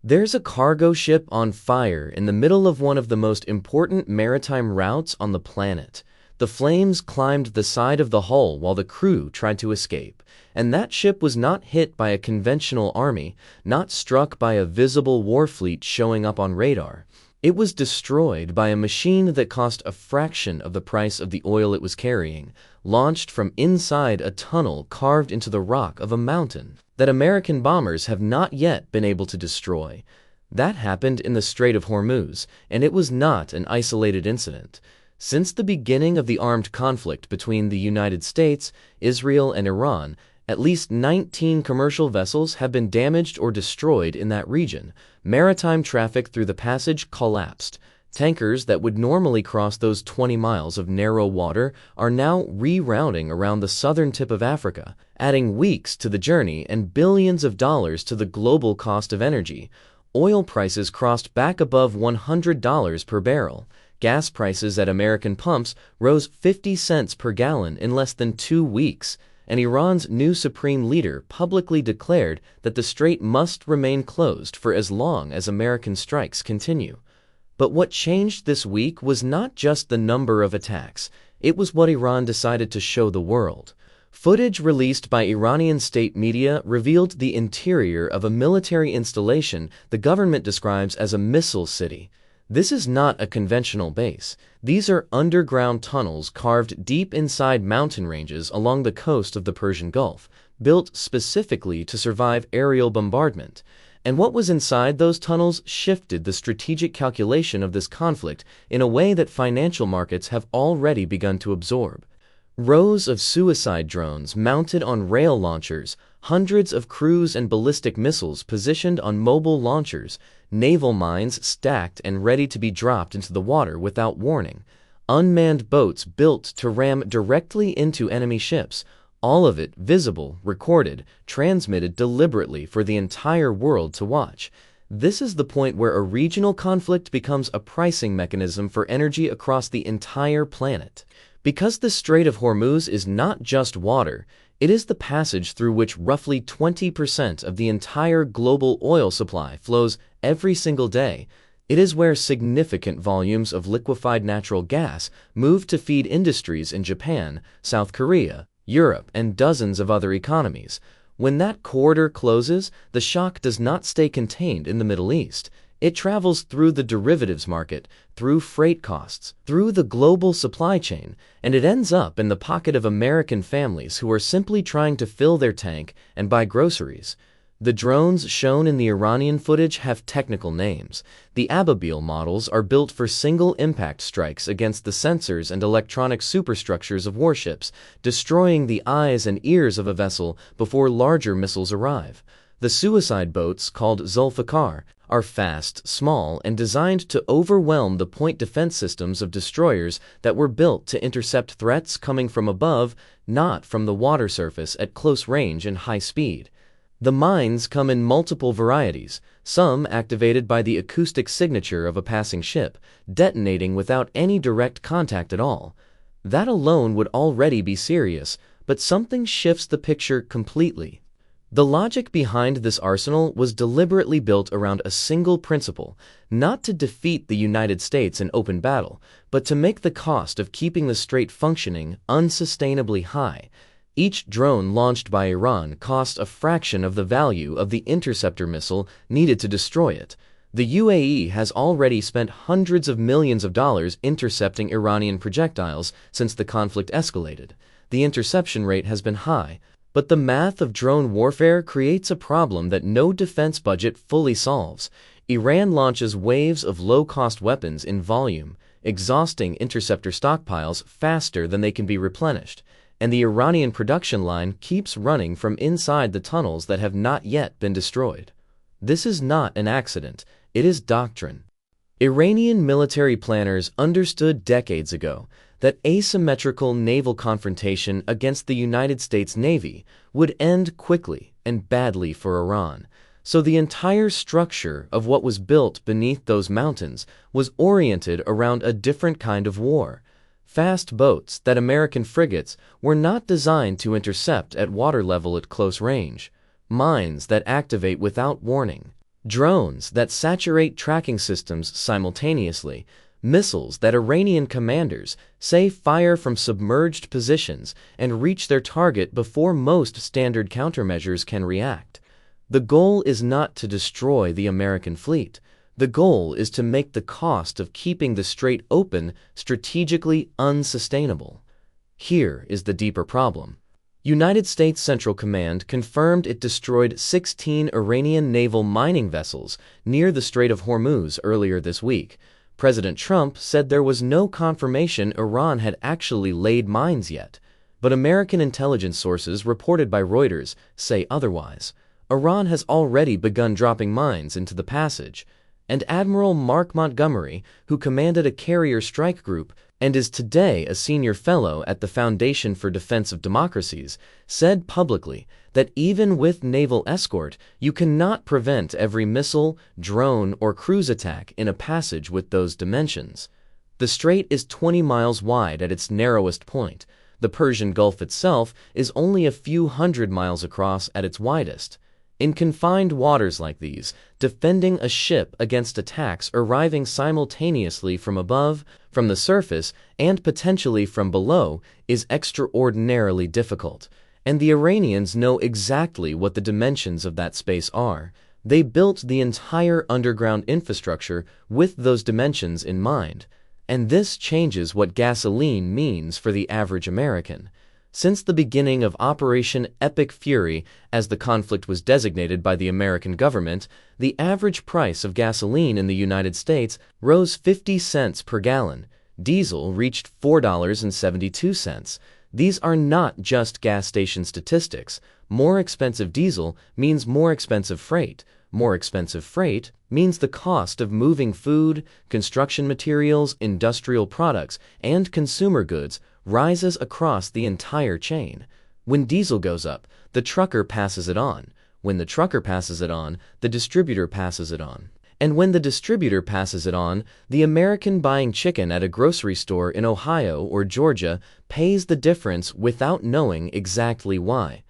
There's a cargo ship on fire in the middle of one of the most important maritime routes on the planet. The flames climbed the side of the hull while the crew tried to escape, and that ship was not hit by a conventional army, not struck by a visible war fleet showing up on radar. It was destroyed by a machine that cost a fraction of the price of the oil it was carrying, launched from inside a tunnel carved into the rock of a mountain that American bombers have not yet been able to destroy. That happened in the Strait of Hormuz, and it was not an isolated incident. Since the beginning of the armed conflict between the United States, Israel, and Iran, at least 19 commercial vessels have been damaged or destroyed in that region. Maritime traffic through the passage collapsed. Tankers that would normally cross those 20 miles of narrow water are now rerouting around the southern tip of Africa, adding weeks to the journey and billions of dollars to the global cost of energy. Oil prices crossed back above $100 per barrel. Gas prices at American pumps rose 50 cents per gallon in less than 2 weeks. And Iran's new supreme leader publicly declared that the strait must remain closed for as long as American strikes continue. But what changed this week was not just the number of attacks, it was what Iran decided to show the world. Footage released by Iranian state media revealed the interior of a military installation the government describes as a missile city. This is not a conventional base. These are underground tunnels carved deep inside mountain ranges along the coast of the Persian Gulf, built specifically to survive aerial bombardment. And what was inside those tunnels shifted the strategic calculation of this conflict in a way that financial markets have already begun to absorb. Rows of suicide drones mounted on rail launchers, hundreds of cruise and ballistic missiles positioned on mobile launchers, naval mines stacked and ready to be dropped into the water without warning, unmanned boats built to ram directly into enemy ships, all of it visible, recorded, transmitted deliberately for the entire world to watch. This is the point where a regional conflict becomes a pricing mechanism for energy across the entire planet. Because the Strait of Hormuz is not just water, it is the passage through which roughly 20% of the entire global oil supply flows every single day. It is where significant volumes of liquefied natural gas move to feed industries in Japan, South Korea, Europe, and dozens of other economies. When that corridor closes, the shock does not stay contained in the Middle East. It travels through the derivatives market, through freight costs, through the global supply chain, and it ends up in the pocket of American families who are simply trying to fill their tank and buy groceries. The drones shown in the Iranian footage have technical names. The Ababil models are built for single-impact strikes against the sensors and electronic superstructures of warships, destroying the eyes and ears of a vessel before larger missiles arrive. The suicide boats, called Zulfikar, are fast, small, and designed to overwhelm the point defense systems of destroyers that were built to intercept threats coming from above, not from the water surface at close range and high speed. The mines come in multiple varieties, some activated by the acoustic signature of a passing ship, detonating without any direct contact at all. That alone would already be serious, but something shifts the picture completely. The logic behind this arsenal was deliberately built around a single principle, not to defeat the United States in open battle, but to make the cost of keeping the strait functioning unsustainably high. Each drone launched by Iran cost a fraction of the value of the interceptor missile needed to destroy it. The UAE has already spent hundreds of millions of dollars intercepting Iranian projectiles since the conflict escalated. The interception rate has been high, but the math of drone warfare creates a problem that no defense budget fully solves. Iran launches waves of low-cost weapons in volume, exhausting interceptor stockpiles faster than they can be replenished. And the Iranian production line keeps running from inside the tunnels that have not yet been destroyed. This is not an accident, it is doctrine. Iranian military planners understood decades ago that asymmetrical naval confrontation against the United States Navy would end quickly and badly for Iran. So the entire structure of what was built beneath those mountains was oriented around a different kind of war. Fast boats that American frigates were not designed to intercept at water level at close range. Mines that activate without warning. Drones that saturate tracking systems simultaneously, missiles that Iranian commanders say fire from submerged positions and reach their target before most standard countermeasures can react. The goal is not to destroy the American fleet. The goal is to make the cost of keeping the strait open strategically unsustainable. Here is the deeper problem. United States Central Command confirmed it destroyed 16 Iranian naval mining vessels near the Strait of Hormuz earlier this week. President Trump said there was no confirmation Iran had actually laid mines yet, but American intelligence sources reported by Reuters say otherwise. Iran has already begun dropping mines into the passage, and Admiral Mark Montgomery, who commanded a carrier strike group and is today a senior fellow at the Foundation for Defense of Democracies, said publicly that even with naval escort, you cannot prevent every missile, drone, or cruise attack in a passage with those dimensions. The strait is 20 miles wide at its narrowest point. The Persian Gulf itself is only a few hundred miles across at its widest. In confined waters like these, defending a ship against attacks arriving simultaneously from above, from the surface, and potentially from below is extraordinarily difficult. And the Iranians know exactly what the dimensions of that space are. They built the entire underground infrastructure with those dimensions in mind. And this changes what gasoline means for the average American. Since the beginning of Operation Epic Fury, as the conflict was designated by the American government, the average price of gasoline in the United States rose 50 cents per gallon. Diesel reached $4.72. These are not just gas station statistics. More expensive diesel means more expensive freight. More expensive freight means the cost of moving food, construction materials, industrial products, and consumer goods rises across the entire chain. When diesel goes up, the trucker passes it on. When the trucker passes it on, the distributor passes it on. And when the distributor passes it on, the American buying chicken at a grocery store in Ohio or Georgia pays the difference without knowing exactly why.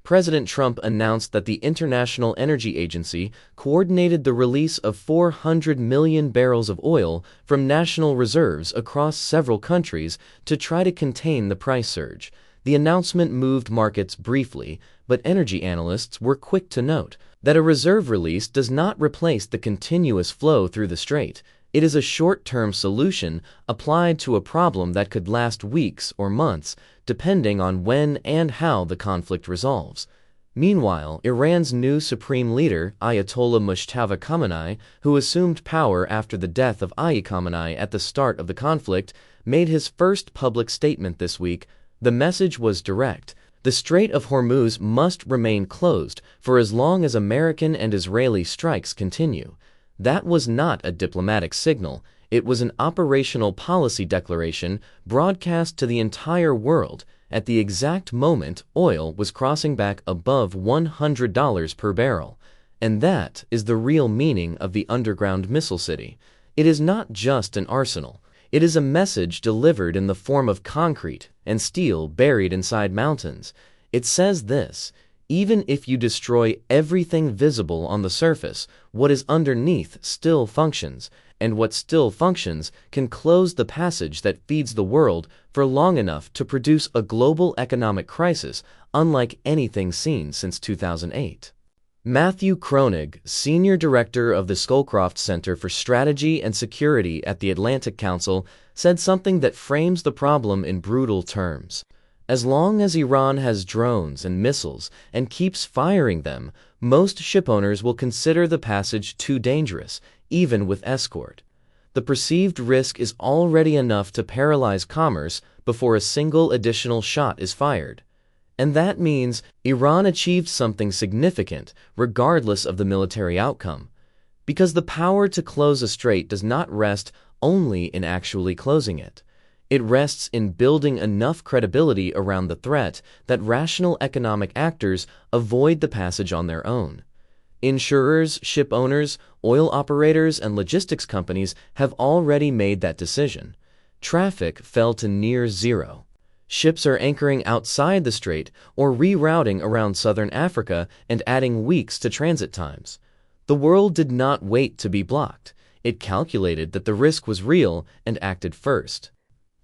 President Trump announced that the International Energy Agency coordinated the release of 400 million barrels of oil from national reserves across several countries to try to contain the price surge. The announcement moved markets briefly, but energy analysts were quick to note that a reserve release does not replace the continuous flow through the strait. It is a short-term solution applied to a problem that could last weeks or months, depending on when and how the conflict resolves. Meanwhile, Iran's new supreme leader, Ayatollah Mustafa Khamenei, who assumed power after the death of Ali Khamenei at the start of the conflict, made his first public statement this week. The message was direct. The Strait of Hormuz must remain closed for as long as American and Israeli strikes continue. That was not a diplomatic signal. It was an operational policy declaration broadcast to the entire world at the exact moment oil was crossing back above $100 per barrel. And that is the real meaning of the underground missile city. It is not just an arsenal. It is a message delivered in the form of concrete and steel buried inside mountains. It says this: even if you destroy everything visible on the surface, what is underneath still functions, and what still functions can close the passage that feeds the world for long enough to produce a global economic crisis unlike anything seen since 2008. Matthew Kronig, Senior Director of the Scowcroft Center for Strategy and Security at the Atlantic Council, said something that frames the problem in brutal terms. As long as Iran has drones and missiles and keeps firing them, most shipowners will consider the passage too dangerous, even with escort. The perceived risk is already enough to paralyze commerce before a single additional shot is fired. And that means Iran achieved something significant, regardless of the military outcome. Because the power to close a strait does not rest only in actually closing it. It rests in building enough credibility around the threat that rational economic actors avoid the passage on their own. Insurers, ship owners, oil operators, and logistics companies have already made that decision. Traffic fell to near zero. Ships are anchoring outside the strait or rerouting around southern Africa and adding weeks to transit times. The world did not wait to be blocked. It calculated that the risk was real and acted first.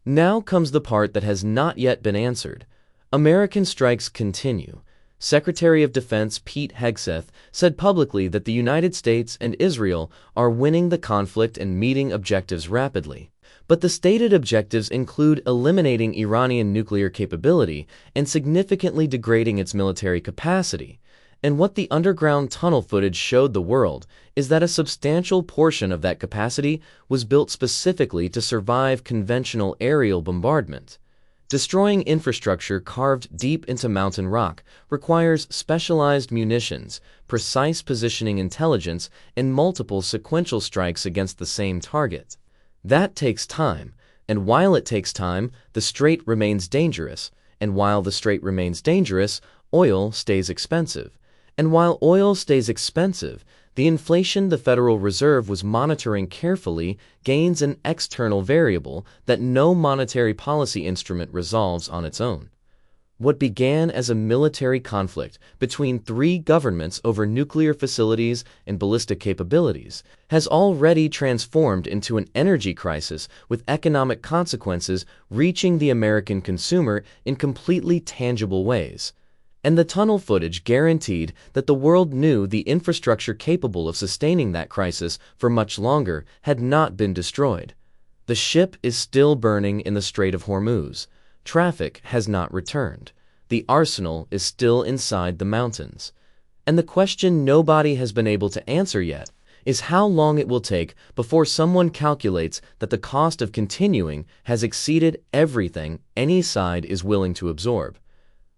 Now comes the part that has not yet been answered. American strikes continue. Secretary of Defense Pete Hegseth said publicly that the United States and Israel are winning the conflict and meeting objectives rapidly. But the stated objectives include eliminating Iranian nuclear capability and significantly degrading its military capacity. And what the underground tunnel footage showed the world is that a substantial portion of that capacity was built specifically to survive conventional aerial bombardment. Destroying infrastructure carved deep into mountain rock requires specialized munitions, precise positioning intelligence, and multiple sequential strikes against the same target. That takes time, and while it takes time, the strait remains dangerous, and while the strait remains dangerous, oil stays expensive. And while oil stays expensive, the inflation the Federal Reserve was monitoring carefully gains an external variable that no monetary policy instrument resolves on its own. What began as a military conflict between three governments over nuclear facilities and ballistic capabilities has already transformed into an energy crisis with economic consequences reaching the American consumer in completely tangible ways. And the tunnel footage guaranteed that the world knew the infrastructure capable of sustaining that crisis for much longer had not been destroyed. The ship is still burning in the Strait of Hormuz. Traffic has not returned. The arsenal is still inside the mountains. And the question nobody has been able to answer yet is how long it will take before someone calculates that the cost of continuing has exceeded everything any side is willing to absorb.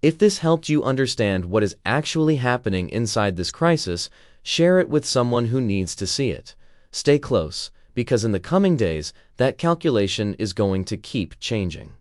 If this helped you understand what is actually happening inside this crisis, share it with someone who needs to see it. Stay close, because in the coming days, that calculation is going to keep changing.